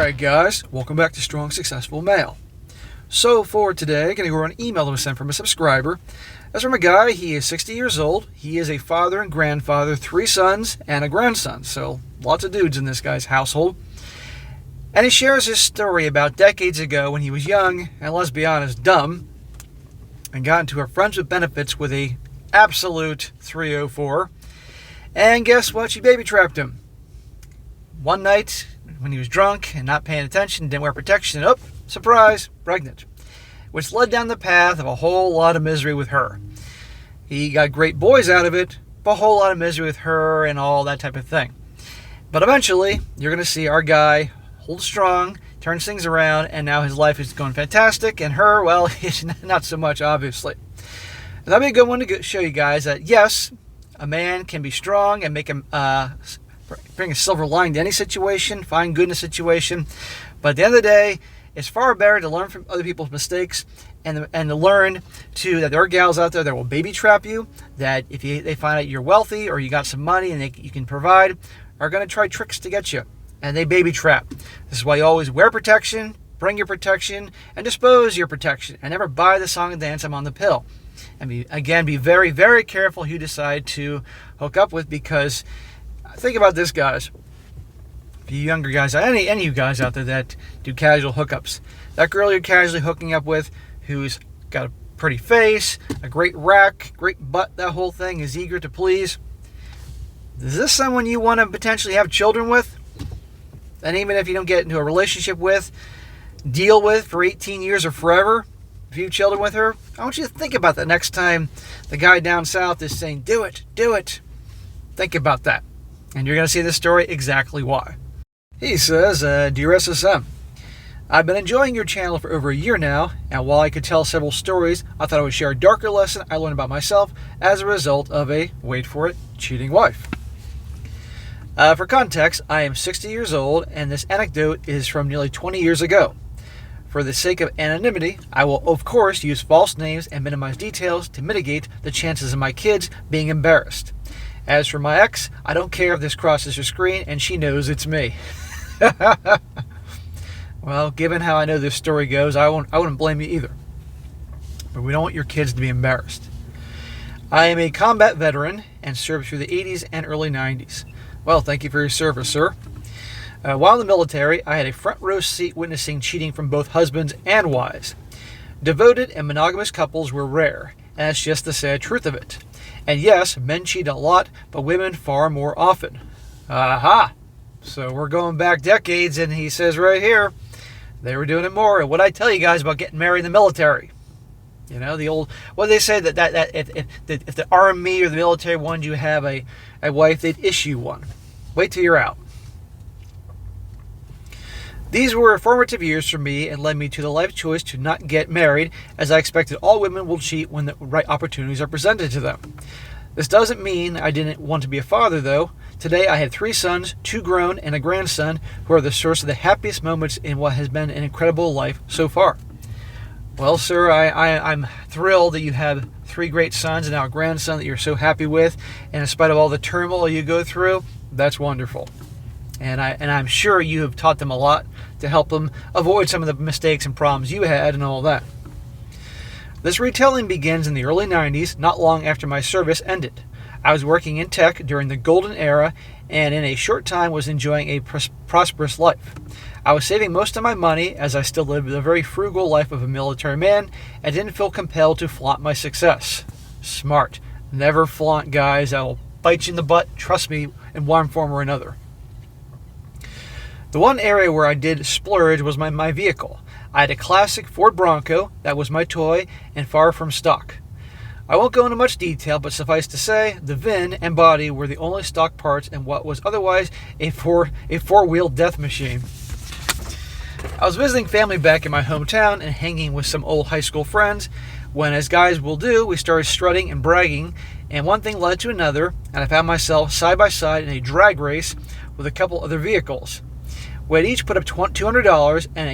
Alright guys, welcome back to Strong Successful Male. So for today, I'm going to go over an email that was sent from a subscriber. That's from a guy. He is 60 years old. He is a father and grandfather, 3 sons and a grandson. So lots of dudes in this guy's household. And he shares his story about decades ago when he was young, and let's be honest, dumb, and got into a friends with benefits with a absolute 304. And guess what? She baby trapped him. One night, when he was drunk and not paying attention, didn't wear protection, and surprise, pregnant. Which led down the path of a whole lot of misery with her. He got great boys out of it, but a whole lot of misery with her and all that type of thing. But eventually, you're going to see our guy hold strong, turns things around, and now his life is going fantastic, and her, well, not so much, obviously. And that'll be a good one to show you guys that, yes, a man can be strong and make him bring a silver lining to any situation, find good in a situation. But at the end of the day, it's far better to learn from other people's mistakes and to learn, too, that there are gals out there that will baby trap you, that if they find out you're wealthy or you got some money and you can provide, are going to try tricks to get you. And they baby trap. This is why you always wear protection, bring your protection, and dispose your protection. And never buy the song and dance I'm on the pill. And be very, very careful who you decide to hook up with, because think about this, guys. You younger guys, any of you guys out there that do casual hookups, that girl you're casually hooking up with who's got a pretty face, a great rack, great butt, that whole thing, is eager to please, is this someone you want to potentially have children with? And even if you don't get into a relationship with, deal with for 18 years or forever, if you have children with her, I want you to think about that next time the guy down south is saying, do it, do it. Think about that. And you're going to see this story exactly why. He says, Dear SSM, I've been enjoying your channel for over a year now, and while I could tell several stories, I thought I would share a darker lesson I learned about myself as a result of a, wait for it, cheating wife. For context, I am 60 years old, and this anecdote is from nearly 20 years ago. For the sake of anonymity, I will, of course, use false names and minimize details to mitigate the chances of my kids being embarrassed. As for my ex, I don't care if this crosses her screen, and she knows it's me. Well, given how I know this story goes, I wouldn't blame you either. But we don't want your kids to be embarrassed. I am a combat veteran and served through the 80s and early 90s. Well, thank you for your service, sir. While in the military, I had a front row seat witnessing cheating from both husbands and wives. Devoted and monogamous couples were rare, and that's just the sad truth of it. And yes, men cheat a lot, but women far more often. Aha! So we're going back decades, and he says right here, they were doing it more. And what I tell you guys about getting married in the military, you know, the old, what they say that if the army or the military wanted you to have a wife, they'd issue one. Wait till you're out. These were formative years for me and led me to the life choice to not get married, as I expected all women will cheat when the right opportunities are presented to them. This doesn't mean I didn't want to be a father, though. Today I have 3 sons, 2 grown, and a grandson, who are the source of the happiest moments in what has been an incredible life so far. Well, sir, I'm thrilled that you have 3 great sons and now a grandson that you're so happy with, and in spite of all the turmoil you go through, that's wonderful. And I'm sure you have taught them a lot to help them avoid some of the mistakes and problems you had and all that. This retelling begins in the early 90s, not long after my service ended. I was working in tech during the golden era, and in a short time was enjoying a prosperous life. I was saving most of my money, as I still lived a very frugal life of a military man, and didn't feel compelled to flaunt my success. Smart. Never flaunt, guys. I will bite you in the butt, trust me, in one form or another. The one area where I did splurge was my vehicle. I had a classic Ford Bronco that was my toy and far from stock. I won't go into much detail, but suffice to say, the VIN and body were the only stock parts in what was otherwise a four-wheel death machine. I was visiting family back in my hometown and hanging with some old high school friends when, as guys will do, we started strutting and bragging, and one thing led to another, and I found myself side by side in a drag race with a couple other vehicles. We had each put up $200, and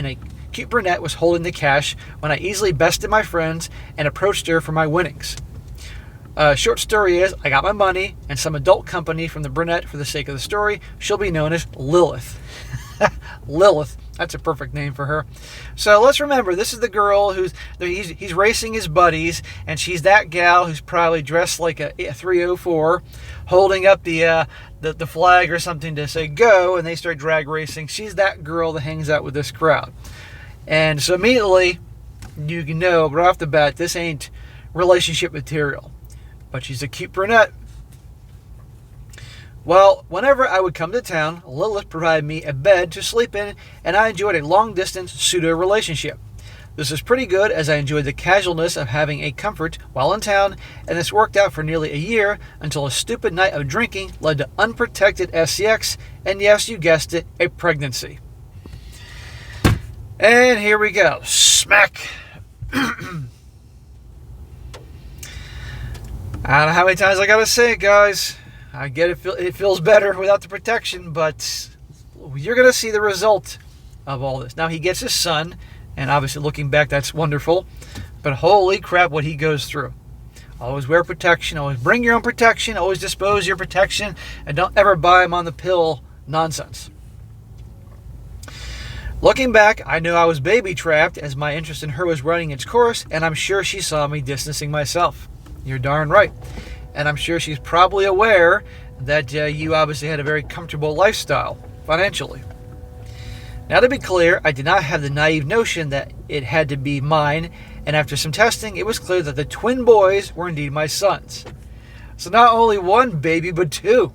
a cute brunette was holding the cash when I easily bested my friends and approached her for my winnings. Short story is, I got my money and some adult company from the brunette. For the sake of the story, she'll be known as Lilith. Lilith. That's a perfect name for her. So let's remember, this is the girl he's racing his buddies, and she's that gal who's probably dressed like a 304, holding up the flag or something to say go, and they start drag racing. She's that girl that hangs out with this crowd. And so immediately, you can know right off the bat, this ain't relationship material. But she's a cute brunette. Well, whenever I would come to town, Lilith provided me a bed to sleep in, and I enjoyed a long-distance pseudo-relationship. This was pretty good, as I enjoyed the casualness of having a comfort while in town, and this worked out for nearly a year until a stupid night of drinking led to unprotected SCX, and yes, you guessed it, a pregnancy. And here we go. Smack! I don't know how many times I gotta say it, guys. I get it, it feels better without the protection, but you're going to see the result of all this. Now, he gets his son, and obviously looking back, that's wonderful, but holy crap what he goes through. Always wear protection, always bring your own protection, always dispose your protection, and don't ever buy them on the pill nonsense. Looking back, I knew I was baby-trapped as my interest in her was running its course, and I'm sure she saw me distancing myself. You're darn right. And I'm sure she's probably aware that you obviously had a very comfortable lifestyle financially. Now, to be clear, I did not have the naive notion that it had to be mine, and after some testing, it was clear that the twin boys were indeed my sons. So not only one baby, but two.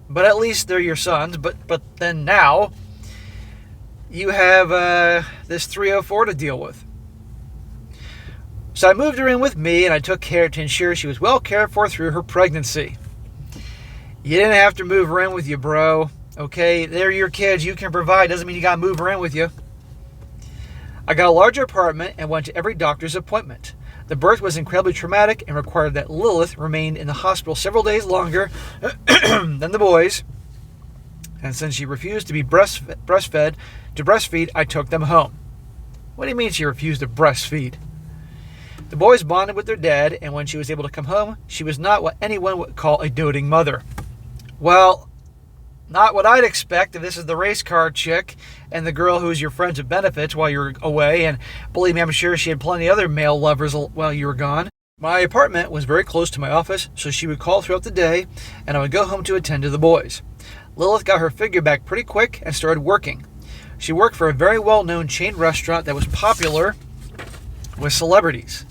But at least they're your sons, but then now, you have this 304 to deal with. So I moved her in with me, and I took care to ensure she was well cared for through her pregnancy. You didn't have to move her in with you, bro. Okay, they're your kids. You can provide. Doesn't mean you got to move her in with you. I got a larger apartment and went to every doctor's appointment. The birth was incredibly traumatic and required that Lilith remained in the hospital several days longer than the boys. And since she refused to be breastfeed, I took them home. What do you mean she refused to breastfeed? The boys bonded with their dad, and when she was able to come home, she was not what anyone would call a doting mother. Well, not what I'd expect if this is the race car chick and the girl who's your friends with benefits while you're away, and believe me, I'm sure she had plenty of other male lovers while you were gone. My apartment was very close to my office, so she would call throughout the day, and I would go home to attend to the boys. Lilith got her figure back pretty quick and started working. She worked for a very well-known chain restaurant that was popular with celebrities.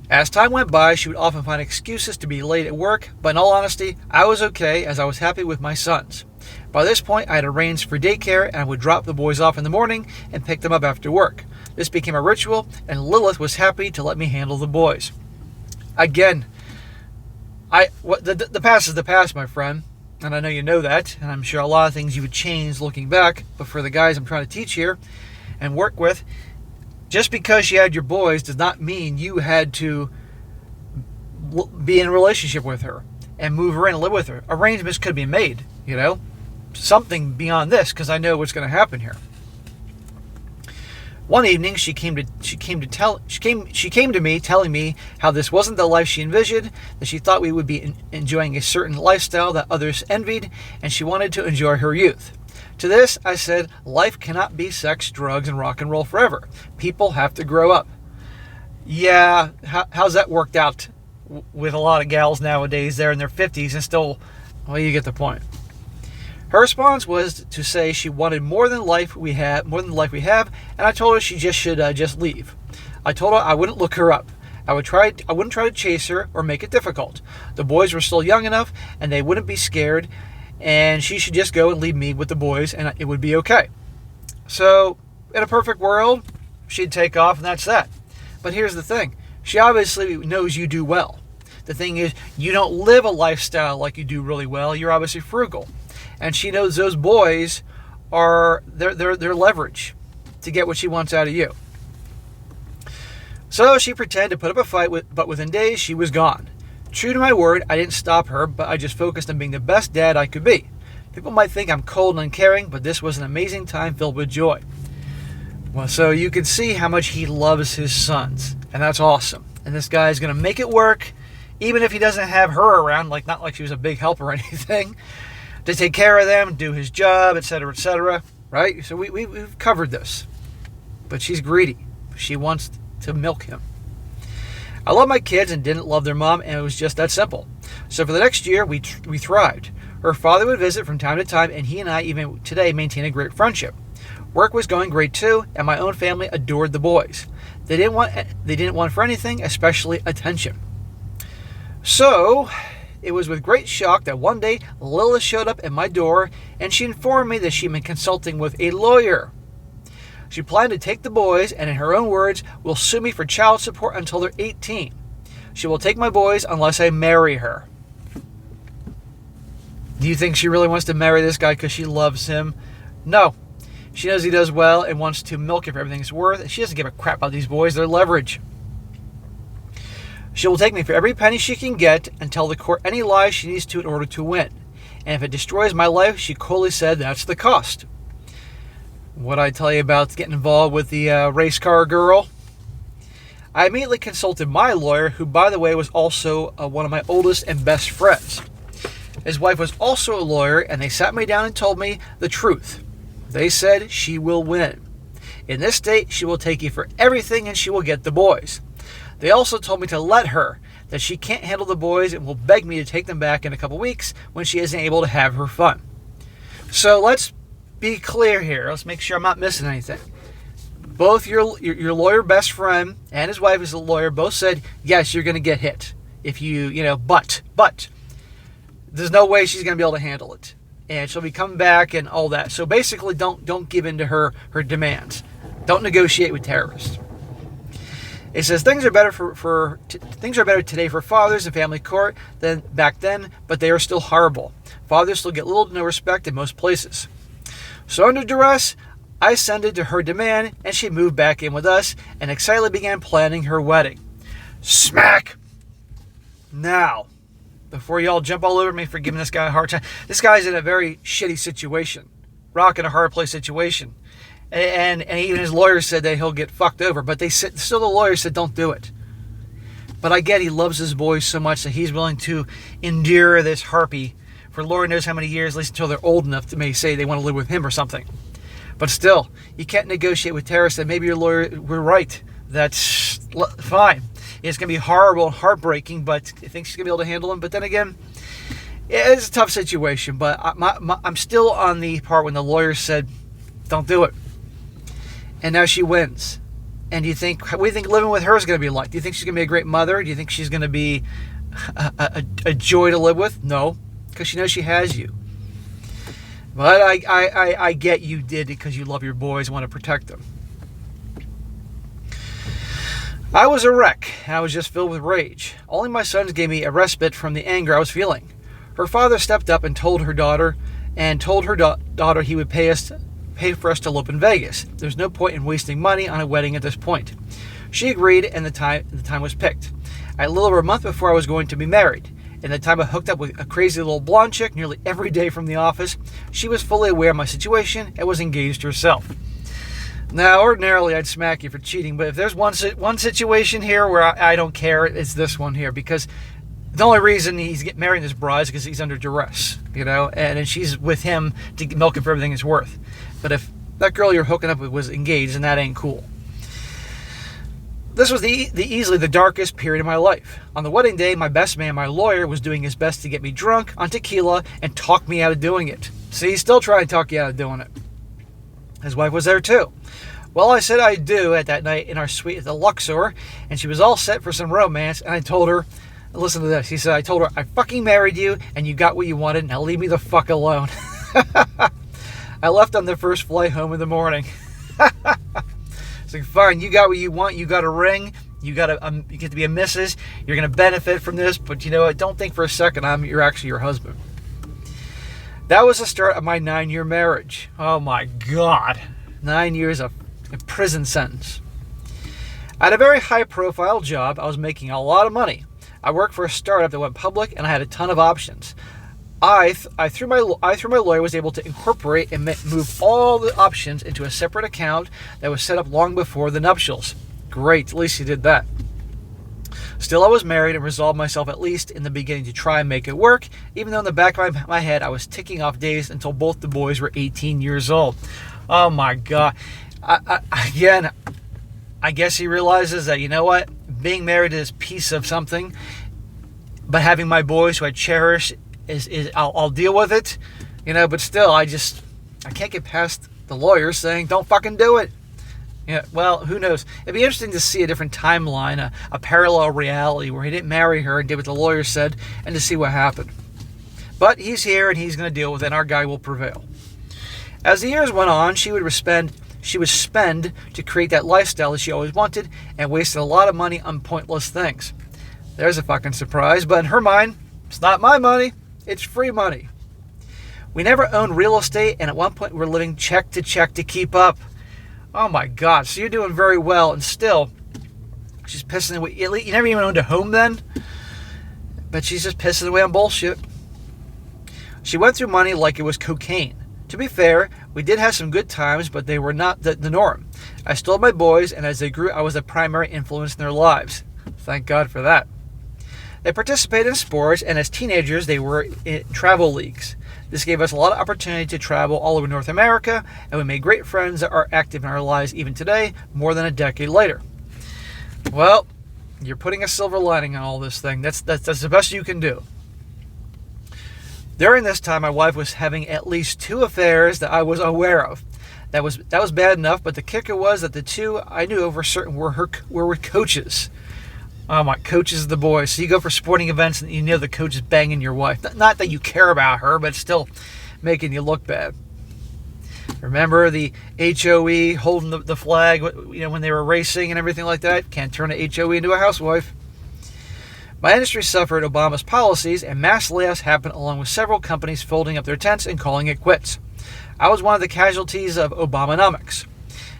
As time went by, she would often find excuses to be late at work, but in all honesty, I was okay as I was happy with my sons. By this point, I had arranged for daycare, and I would drop the boys off in the morning and pick them up after work. This became a ritual, and Lilith was happy to let me handle the boys. Again, the past is the past, my friend, and I know you know that, and I'm sure a lot of things you would change looking back, but for the guys I'm trying to teach here and work with, just because you had your boys does not mean you had to be in a relationship with her and move her in and live with her. Arrangements could be made, something beyond this, because I know what's going to happen here. One evening, she came to me telling me how this wasn't the life she envisioned, that she thought we would be enjoying a certain lifestyle that others envied, and she wanted to enjoy her youth. To this, I said, life cannot be sex, drugs, and rock and roll forever. People have to grow up. Yeah, how's that worked out with a lot of gals nowadays? They're in their 50s and still, well, you get the point. Her response was to say she wanted more than the life we have, and I told her she should just leave. I told her I wouldn't look her up. I wouldn't try to chase her or make it difficult. The boys were still young enough, and they wouldn't be scared, and she should just go and leave me with the boys, and it would be okay. So, in a perfect world, she'd take off, and that's that. But here's the thing. She obviously knows you do well. The thing is, you don't live a lifestyle like you do really well. You're obviously frugal. And she knows those boys are their leverage to get what she wants out of you. So she pretended to put up a fight, but within days, she was gone. True to my word, I didn't stop her, but I just focused on being the best dad I could be. People might think I'm cold and uncaring, but this was an amazing time filled with joy. Well, so you can see how much he loves his sons, and that's awesome. And this guy is going to make it work, even if he doesn't have her around, not like she was a big help or anything, to take care of them, do his job, etc., etc. right? So we've covered this. But she's greedy. She wants to milk him. I love my kids and didn't love their mom, and it was just that simple. So for the next year, we thrived. Her father would visit from time to time, and he and I even today maintain a great friendship. Work was going great too, and my own family adored the boys. They didn't want for anything, especially attention. So it was with great shock that one day Lilith showed up at my door, and she informed me that she'd been consulting with a lawyer. She planned to take the boys, and in her own words, will sue me for child support until they're 18. She will take my boys unless I marry her. Do you think she really wants to marry this guy because she loves him? No. She knows he does well and wants to milk him for everything it's worth. She doesn't give a crap about these boys. They're leverage. She will take me for every penny she can get and tell the court any lies she needs to in order to win. And if it destroys my life, she coolly said that's the cost. What I tell you about getting involved with the race car girl? I immediately consulted my lawyer, who, by the way, was also one of my oldest and best friends. His wife was also a lawyer, and they sat me down and told me the truth. They said she will win. In this state, she will take you for everything, and she will get the boys. They also told me to let her, that she can't handle the boys and will beg me to take them back in a couple weeks when she isn't able to have her fun. So let's be clear here. Let's make sure I'm not missing anything. Both your lawyer best friend and his wife is a lawyer both said, yes, you're going to get hit. If but there's no way she's going to be able to handle it. And she'll be coming back and all that. So basically don't give in to her demands. Don't negotiate with terrorists. It says things are better things are better today for fathers in family court than back then, but they are still horrible. Fathers still get little to no respect in most places. So under duress, I ascended to her demand, and she moved back in with us and excitedly began planning her wedding. Smack! Now, before y'all jump all over me for giving this guy a hard time, this guy's in a very shitty situation. Rock in a hard place situation. And even his lawyer said that he'll get fucked over, but still the lawyer said don't do it. But I get he loves his boys so much that he's willing to endure this harpy for Lord knows how many years, at least until they're old enough to maybe say they want to live with him or something. But still, you can't negotiate with terrorists, and maybe your lawyer were right. That's fine. It's going to be horrible and heartbreaking, but I think she's going to be able to handle him. But then again, it's a tough situation. But I'm still on the part when the lawyer said, don't do it. And now she wins. And what do you think living with her is going to be like? Do you think she's going to be a great mother? Do you think she's going to be a joy to live with? No, because she knows she has you. But I get you did it because you love your boys and want to protect them. I was a wreck, and I was just filled with rage. Only my sons gave me a respite from the anger I was feeling. Her father stepped up and told her daughter he would pay for us to elope in Vegas. There's no point in wasting money on a wedding at this point. She agreed, and the time was picked. A little over a month before I was going to be married. In the time I hooked up with a crazy little blonde chick nearly every day from the office, she was fully aware of my situation and was engaged herself. Now, ordinarily I'd smack you for cheating, but if there's one situation here where I don't care, it's this one here, because the only reason he's getting married this bride is because he's under duress, and she's with him to milk him for everything it's worth. But if that girl you're hooking up with was engaged, then that ain't cool. This was easily the darkest period of my life. On the wedding day, my best man, my lawyer, was doing his best to get me drunk on tequila and talk me out of doing it. See, he's still trying to talk you out of doing it. His wife was there too. Well, I said I do at that night in our suite at the Luxor, and she was all set for some romance, and I told her, listen to this, I told her, I fucking married you, and you got what you wanted, now leave me the fuck alone. I left on the first flight home in the morning. It's like, fine, you got what you want, you got a ring, you get to be a missus, you're going to benefit from this, but you know what, don't think for a second you're actually your husband. That was the start of my 9-year marriage. Oh my God. 9 years of a prison sentence. I had a very high-profile job. I was making a lot of money. I worked for a startup that went public, and I had a ton of options. Through my lawyer, was able to incorporate and move all the options into a separate account that was set up long before the nuptials. Great, at least he did that. Still, I was married and resolved myself, at least in the beginning, to try and make it work, even though in the back of my head I was ticking off days until both the boys were 18 years old. Oh my God. Again, I guess he realizes that, you know what, being married is a piece of something, but having my boys who I cherish I'll deal with it, but still, I can't get past the lawyers saying, don't fucking do it. Yeah, well, who knows? It'd be interesting to see a different timeline, a parallel reality where he didn't marry her and did what the lawyer said, and to see what happened. But he's here and he's going to deal with it, and our guy will prevail. As the years went on, she would spend to create that lifestyle that she always wanted, and wasted a lot of money on pointless things. There's a fucking surprise, but in her mind, it's not my money, it's free money. We never owned real estate, and at one point we were living check to check to keep up. Oh my God, so you're doing very well, and still, she's pissing away. You never even owned a home then? But she's just pissing away on bullshit. She went through money like it was cocaine. To be fair, we did have some good times, but they were not the norm. I still had my boys, and as they grew, I was the primary influence in their lives. Thank God for that. They participated in sports, and as teenagers, they were in travel leagues. This gave us a lot of opportunity to travel all over North America, and we made great friends that are active in our lives even today, more than a decade later. Well, you're putting a silver lining on all this thing. That's the best you can do. During this time, my wife was having at least 2 affairs that I was aware of. That was bad enough, but the kicker was that the 2 I knew of were with coaches. Oh, my, coaches of the boys. So you go for sporting events and you know the coach is banging your wife. Not that you care about her, but it's still making you look bad. Remember the HOE holding the flag, when they were racing and everything like that? Can't turn an HOE into a housewife. My industry suffered Obama's policies, and mass layoffs happened along with several companies folding up their tents and calling it quits. I was one of the casualties of Obamonomics.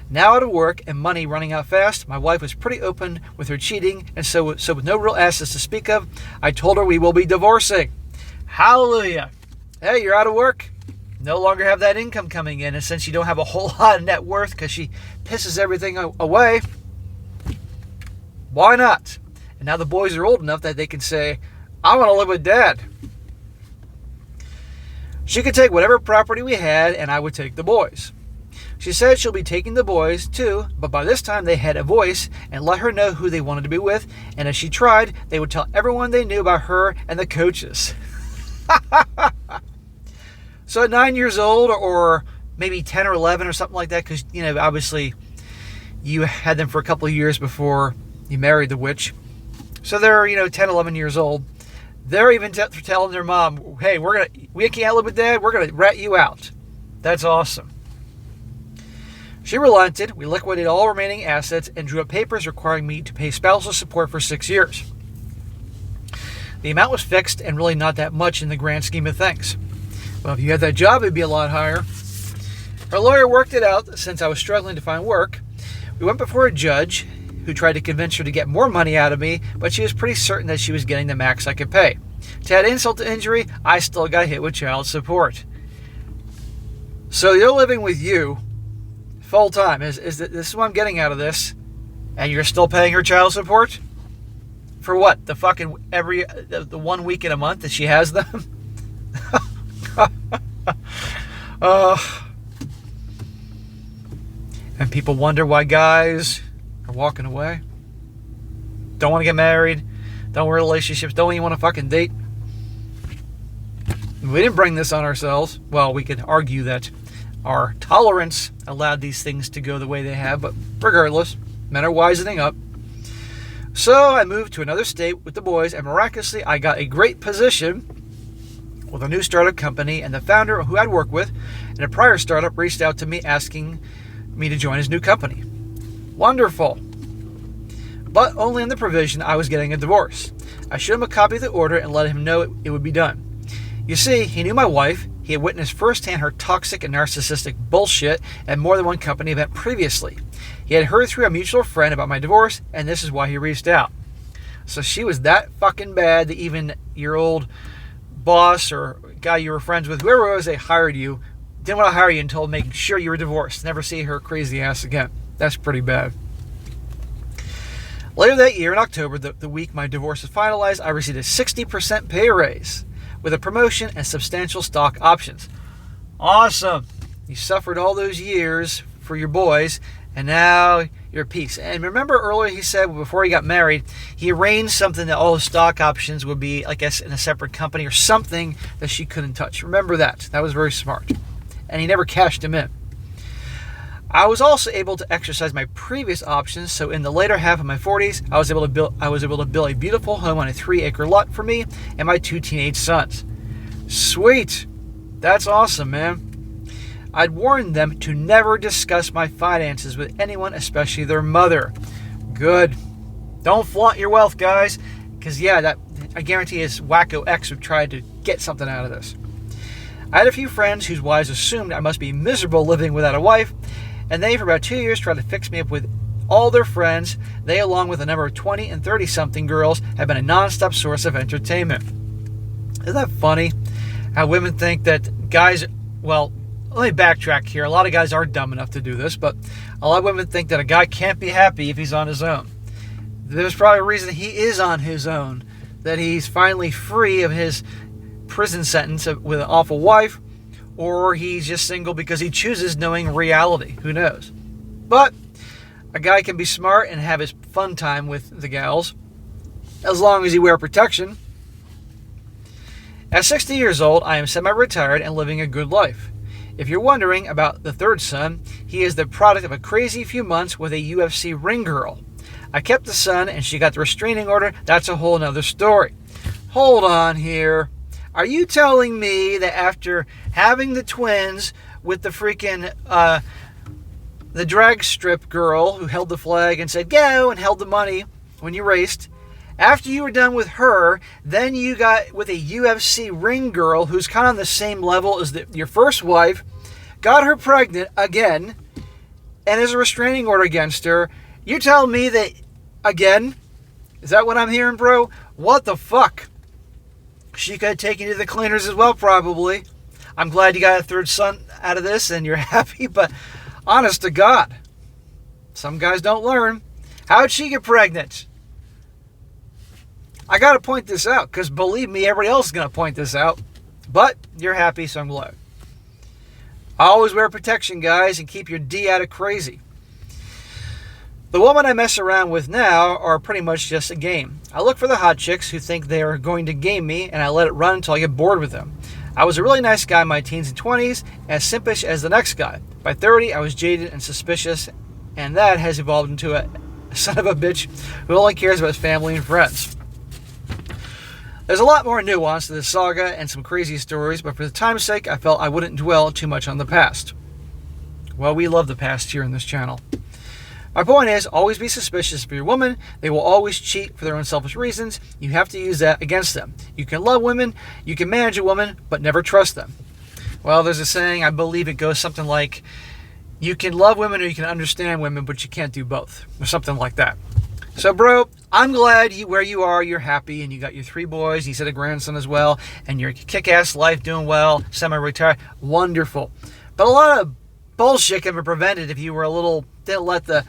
Now out of work and money running out fast, my wife was pretty open with her cheating, and so with no real assets to speak of, I told her we will be divorcing. Hallelujah. Hey, you're out of work. No longer have that income coming in, and since you don't have a whole lot of net worth because she pisses everything away, why not? And now the boys are old enough that they can say, I want to live with Dad. She could take whatever property we had, and I would take the boys. She said she'll be taking the boys too, but by this time they had a voice and let her know who they wanted to be with, and if she tried, they would tell everyone they knew about her and the coaches. So at 9 years old, or maybe 10 or 11 or something like that, because, obviously you had them for a couple of years before you married the witch. So they're, 10, 11 years old. They're even telling their mom, hey, we can't live with Dad, we're going to rat you out. That's awesome. She relented, we liquidated all remaining assets, and drew up papers requiring me to pay spousal support for 6 years. The amount was fixed and really not that much in the grand scheme of things. Well, if you had that job, it'd be a lot higher. Her lawyer worked it out since I was struggling to find work. We went before a judge who tried to convince her to get more money out of me, but she was pretty certain that she was getting the max I could pay. To add insult to injury, I still got hit with child support. So they're living with you full time. This is what I'm getting out of this, and you're still paying her child support? For what? The fucking the 1 week in a month that she has them? And people wonder why guys are walking away. Don't want to get married. Don't want relationships. Don't even want to fucking date. We didn't bring this on ourselves. Well, we could argue that our tolerance allowed these things to go the way they have, but regardless, men are wisening up. So I moved to another state with the boys, and miraculously I got a great position with a new startup company, and the founder who I'd worked with in a prior startup reached out to me asking me to join his new company. Wonderful. But only on the provision I was getting a divorce. I showed him a copy of the order and let him know it would be done. You see, he knew my wife. He had witnessed firsthand her toxic and narcissistic bullshit at more than one company event previously. He had heard through a mutual friend about my divorce, and this is why he reached out. So she was that fucking bad that even your old boss or guy you were friends with, whoever it was they hired you, didn't want to hire you until making sure you were divorced. Never see her crazy ass again. That's pretty bad. Later that year, in October, the week my divorce was finalized, I received a 60% pay raise with a promotion and substantial stock options. Awesome! You suffered all those years for your boys, and now you're at peace. And remember earlier he said before he got married, he arranged something that all the stock options would be, I guess, in a separate company or something that she couldn't touch. Remember that. That was very smart. And he never cashed them in. I was also able to exercise my previous options, so in the later half of my 40s, I was able to build a beautiful home on a 3-acre lot for me and my 2 teenage sons. Sweet! That's awesome, man. I'd warned them to never discuss my finances with anyone, especially their mother. Good. Don't flaunt your wealth, guys, because I guarantee his wacko ex would try to get something out of this. I had a few friends whose wives assumed I must be miserable living without a wife, and they, for about 2 years, tried to fix me up with all their friends. They, along with a number of 20 and 30-something girls, have been a non-stop source of entertainment. Isn't that funny? How women think that guys, well, let me backtrack here. A lot of guys are dumb enough to do this, but a lot of women think that a guy can't be happy if he's on his own. There's probably a reason he is on his own, that he's finally free of his prison sentence with an awful wife, or he's just single because he chooses knowing reality. Who knows? But a guy can be smart and have his fun time with the gals, as long as he wear protection. At 60 years old, I am semi-retired and living a good life. If you're wondering about the third son, he is the product of a crazy few months with a UFC ring girl. I kept the son and she got the restraining order. That's a whole nother story. Hold on here. Are you telling me that after having the twins with the freaking, the drag strip girl who held the flag and said, go, and held the money when you raced, after you were done with her, then you got with a UFC ring girl who's kind of on the same level as your first wife, got her pregnant again, and there's a restraining order against her? You telling me that, again? Is that what I'm hearing, bro? What the fuck? She could have taken you to the cleaners as well, probably. I'm glad you got a third son out of this and you're happy, but honest to God, some guys don't learn. How'd she get pregnant? I got to point this out because believe me, everybody else is going to point this out. But you're happy, so I'm glad. Always wear protection, guys, and keep your D out of crazy. The woman I mess around with now are pretty much just a game. I look for the hot chicks who think they are going to game me, and I let it run until I get bored with them. I was a really nice guy in my teens and 20s, as simpish as the next guy. By 30, I was jaded and suspicious, and that has evolved into a son of a bitch who only cares about his family and friends. There's a lot more nuance to this saga and some crazy stories, but for the time's sake, I felt I wouldn't dwell too much on the past. Well, we love the past here in this channel. My point is, always be suspicious of your woman. They will always cheat for their own selfish reasons. You have to use that against them. You can love women, you can manage a woman, but never trust them. Well, there's a saying, I believe it goes something like, you can love women or you can understand women, but you can't do both, or something like that. So, bro, I'm glad where you are, you're happy, and you got your 3 boys, and you said a grandson as well, and your kick-ass life, doing well, semi-retired. Wonderful. But a lot of bullshit can be prevented if you were didn't let the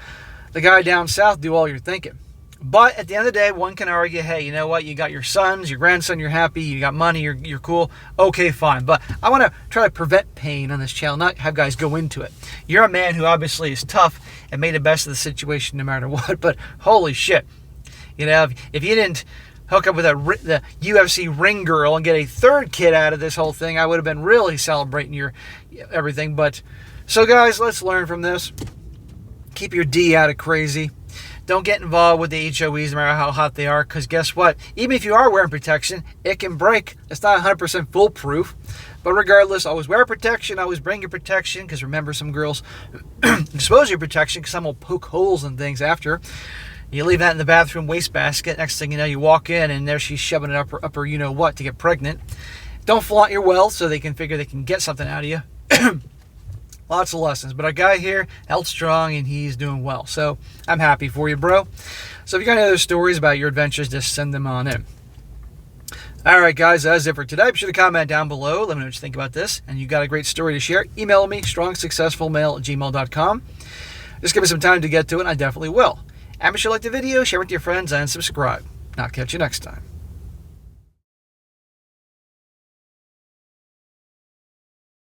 guy down south do all your thinking. But at the end of the day, one can argue, hey, you know what? You got your sons, your grandson, you're happy, you got money, you're cool. Okay, fine. But I want to try to prevent pain on this channel, not have guys go into it. You're a man who obviously is tough and made the best of the situation no matter what. But holy shit. You know, if you didn't hook up with the UFC ring girl and get a third kid out of this whole thing, I would have been really celebrating your everything. But so guys, let's learn from this. Keep your D out of crazy. Don't get involved with the HOEs no matter how hot they are, because guess what? Even if you are wearing protection, it can break. It's not 100% foolproof. But regardless, always wear protection. Always bring your protection, because remember, some girls expose your protection because some will poke holes in things after. You leave that in the bathroom wastebasket. Next thing you know, you walk in, and there she's shoving it up her you-know-what to get pregnant. Don't flaunt your wealth so they can figure they can get something out of you. Lots of lessons. But our guy here held strong and he's doing well. So I'm happy for you, bro. So if you got any other stories about your adventures, just send them on in. Alright guys, that's it for today. Be sure to comment down below. Let me know what you think about this. And you got a great story to share. Email me, strongsuccessfulmale@gmail.com. Just give me some time to get to it and I definitely will. And be sure to like the video, share it with your friends, and subscribe. I'll catch you next time.